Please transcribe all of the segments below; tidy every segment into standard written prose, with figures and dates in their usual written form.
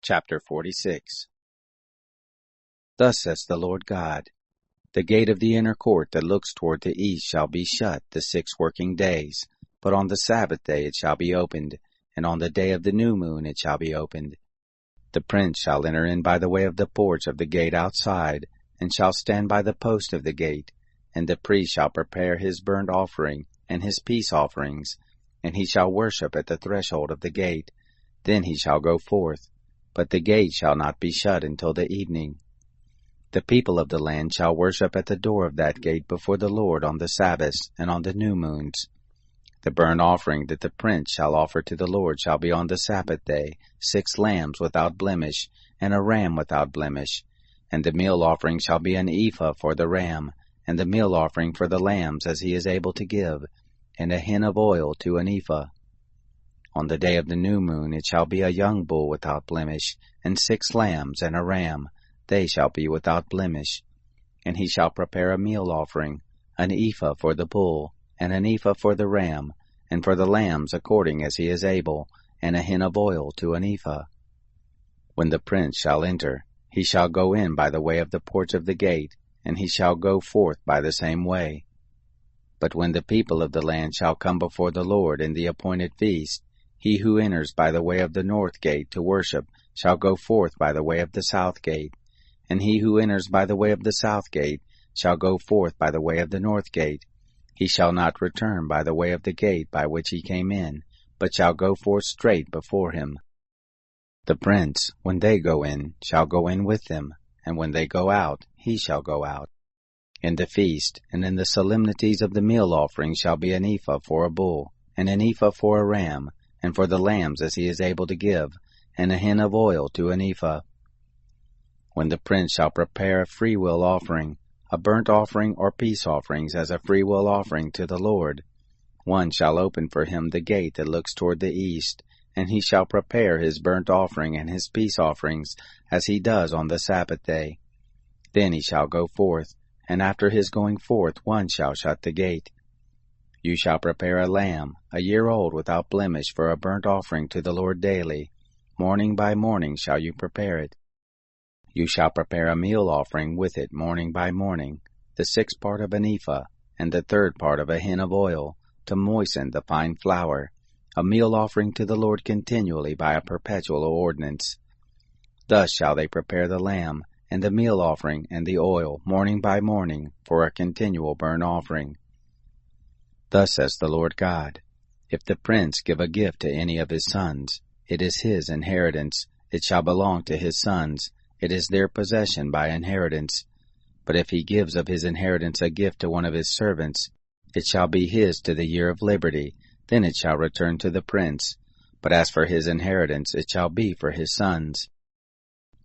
Chapter 46. Thus says the Lord God, the gate of the inner court that looks toward the east shall be shut the 6 working days, but on the Sabbath day it shall be opened, and on the day of the new moon it shall be opened. The prince shall enter in by the way of the porch of the gate outside, and shall stand by the post of the gate, and the priest shall prepare his burnt offering and his peace offerings, and he shall worship at the threshold of the gate. Then he shall go forth, but the gate shall not be shut until the evening. The people of the land shall worship at the door of that gate before the Lord on the Sabbaths and on the new moons. The burnt offering that the prince shall offer to the Lord shall be on the Sabbath day 6 lambs without blemish, and a ram without blemish. And the meal offering shall be an ephah for the ram, and the meal offering for the lambs as he is able to give, and a hin of oil to an ephah. On the day of the new moon it shall be a young bull without blemish, and 6 lambs and a ram, they shall be without blemish. And he shall prepare a meal offering, an ephah for the bull, and an ephah for the ram, and for the lambs according as he is able, and a hin of oil to an ephah. When the prince shall enter, he shall go in by the way of the porch of the gate, and he shall go forth by the same way. But when the people of the land shall come before the Lord in the appointed feast, he who enters by the way of the north gate to worship shall go forth by the way of the south gate, and he who enters by the way of the south gate shall go forth by the way of the north gate. He shall not return by the way of the gate by which he came in, but shall go forth straight before him. The prince, when they go in, shall go in with them, and when they go out, he shall go out. In the feast and in the solemnities of the meal offering shall be an ephah for a bull, and an ephah for a ram, and for the lambs as he is able to give, and a hin of oil to an ephah. When the prince shall prepare a freewill offering, a burnt offering or peace offerings as a freewill offering to the Lord, one shall open for him the gate that looks toward the east, and he shall prepare his burnt offering and his peace offerings as he does on the Sabbath day. Then he shall go forth, and after his going forth one shall shut the gate. You shall prepare a lamb, a year old without blemish, for a burnt offering to the Lord daily. Morning by morning shall you prepare it. You shall prepare a meal offering with it morning by morning, the 6th part of an ephah, and the 3rd part of a hin of oil, to moisten the fine flour, a meal offering to the Lord continually by a perpetual ordinance. Thus shall they prepare the lamb, and the meal offering, and the oil, morning by morning, for a continual burnt offering. Thus says the Lord God, if the prince give a gift to any of his sons, it is his inheritance, it shall belong to his sons, it is their possession by inheritance. But if he gives of his inheritance a gift to one of his servants, it shall be his to the year of liberty, then it shall return to the prince. But as for his inheritance, it shall be for his sons.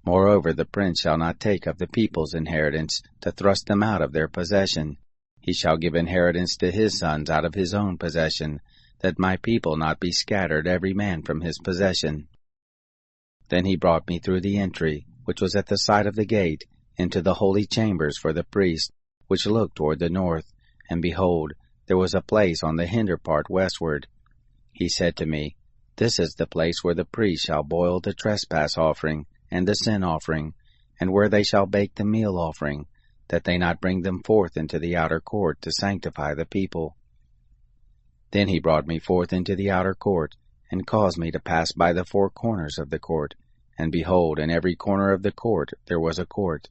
Moreover, the prince shall not take of the people's inheritance to thrust them out of their possession. He shall give inheritance to his sons out of his own possession, that my people not be scattered every man from his possession. Then he brought me through the entry, which was at the side of the gate, into the holy chambers for the priest, which looked toward the north, and behold, there was a place on the hinder part westward. He said to me, This is the place where the priest shall boil the trespass offering and the sin offering, and where they shall bake the meal offering, that they not bring them forth into the outer court to sanctify the people. Then he brought me forth into the outer court, and caused me to pass by the 4 corners of the court. And behold, in every corner of the court there was a court.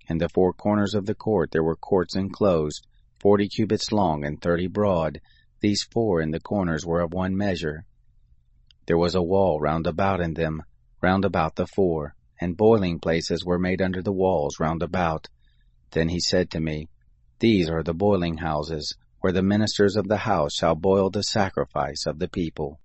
In the 4 corners of the court there were courts enclosed, 40 cubits long and 30 broad. These 4 in the corners were of one measure. There was a wall round about in them, round about the 4, and boiling places were made under the walls round about. Then he said to me, These are the boiling houses, where the ministers of the house shall boil the sacrifice of the people.